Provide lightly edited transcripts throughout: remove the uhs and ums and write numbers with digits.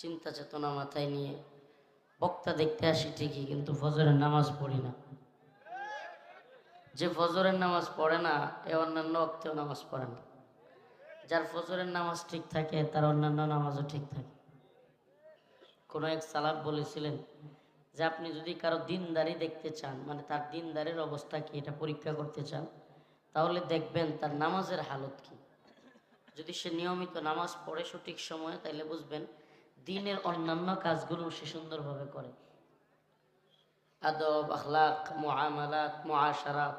চিন্তা চেতনা মাথায় নিয়ে বক্তা দেখতে আসি ঠিকই, কিন্তু ফজরের নামাজ পড়ি না। যে ফজরের নামাজ পড়ে না, এ অন্যান্য ওয়াক্তেও নামাজ পড়ে না। যার ফজরের নামাজ ঠিক থাকে, তার অন্যান্য নামাজও ঠিক থাকে। কোনো এক সালাফ বলেছিলেন যে আপনি যদি কারো দিনদারি দেখতে চান, মানে তার দিনদারির অবস্থা কি, এটা পরীক্ষা করতে চান, তাহলে দেখবেন তার নামাজের হালত কি। যদি সে নিয়মিত নামাজ পড়ে সঠিক সময়ে, তাইলে বুঝবেন দিনের অন্যান্য কাজগুলো সে সুন্দরভাবে করে। আদব, আখলাক, মুআমালাত, মুআশারাত,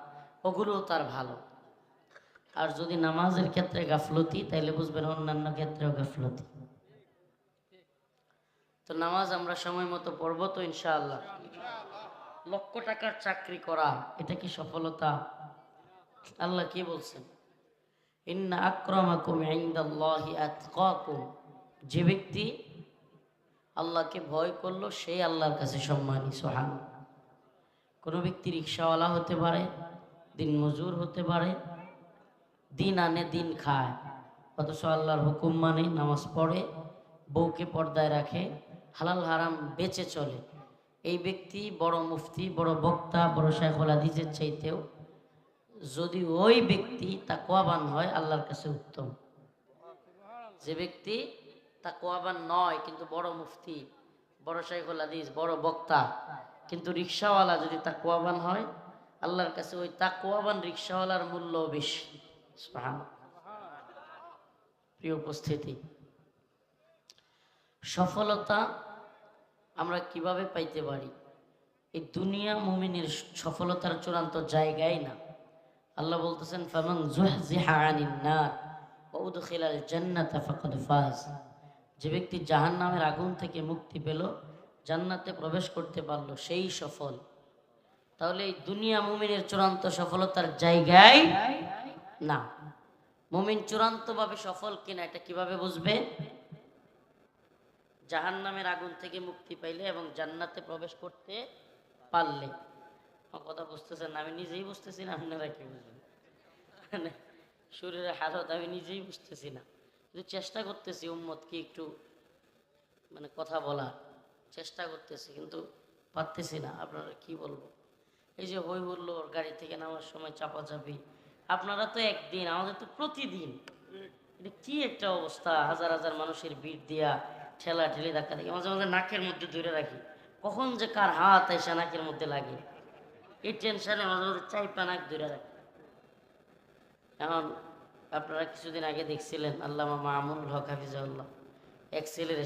ওগুলোও তার ভালো। আর যদি নামাজের ক্ষেত্রে গাফলতি, তাইলে বুঝবেন অন্যান্য ক্ষেত্রেও গাফলতি। তো নামাজ আমরা সময় মতো পড়বো তো ইনশাআল্লাহ। লক্ষ টাকার চাকরি করা, এটা কি সফলতা? আল্লাহ কি বলছেন? ইন্না আক্রামাকুম ইনদাল্লাহি আতকাকুম। যে ব্যক্তি আল্লাহকে ভয় করলো, সেই আল্লাহর কাছে সম্মানী। সুবহানাল্লাহ। কোনো ব্যক্তি রিক্সাওয়ালা হতে পারে, দিন মজুর হতে পারে, দিন আনে দিন খায়, অথচ আল্লাহর হুকুম মানে, নামাজ পড়ে, বউকে পর্দায় রাখে, হালাল হারাম বেঁচে চলে। এই ব্যক্তি বড় মুফতি, বড় বক্তা, বড় শাইখুল হাদিসের চাইতেও যদি ওই ব্যক্তি তাকওয়াবান হয়, আল্লাহর কাছে উত্তম। যে ব্যক্তি তাকওয়াবান নয় কিন্তু বড় মুফতি, বড় শাইখুল হাদিস, বড় বক্তা, কিন্তু রিক্সাওয়ালা যদি তাকওয়াবান হয়, আল্লাহর কাছে ওই তাকওয়াবান রিক্সাওয়ালার মূল্য বেশি। সুবহানাল্লাহ। প্রিয় উপস্থিতি, সফলতা আমরা কিভাবে পাইতে পারি? এই দুনিয়া মুমিনের সফলতার চূড়ান্ত জায়গায় না। আল্লাহ বলতেছেন, ফামান যুহজিহা আনিন নার ওয়া উদখিলাল জান্নাতা ফাকাদ ফাজ। যে ব্যক্তি জাহান্নামের আগুন থেকে মুক্তি পেল, জান্নাতে প্রবেশ করতে পারলো, সেই সফল। তাহলে এই দুনিয়া মুমিনের চূড়ান্ত সফলতার জায়গায় না। মুমিন চূড়ান্তভাবে সফল কিনা এটা কিভাবে বুঝবে? জাহান্নামের আগুন থেকে মুক্তি পাইলে এবং জান্নাতে প্রবেশ করতে পারলে। আমার কথা বুঝতেছেন? আমি নিজেই বুঝতেছি না, আপনারা কি বুঝবেন? মানে শরীরের হালত আমি নিজেই বুঝতেছি না, কিন্তু চেষ্টা করতেছি উম্মতকে একটু মানে কথা বলার চেষ্টা করতেছি, কিন্তু পারতেছি না। আপনারা কি বলবো? এই যে হই হুল্লোড়, গাড়ি থেকে নামার সময় চাপাচাপি, আপনারা তো একদিন, আমাদের তো প্রতিদিন। এটা কি একটা অবস্থা! হাজার হাজার মানুষের ভিড় দিয়া ঠেলা ঠেলি ধাক্কা দেখি, মাঝে মাঝে নাকের মধ্যে ধরে রাখি, কখন যে কার হাত এসে নাকের মধ্যে লাগে, এই টেনশনে মাঝে মাঝে চাইপা নাক ধরে রাখি। এখন আপনারা কিছুদিন আগে দেখছিলেন আল্লামা মামুনুল হক হাফিজাহুল্লাহ, এক ছেলের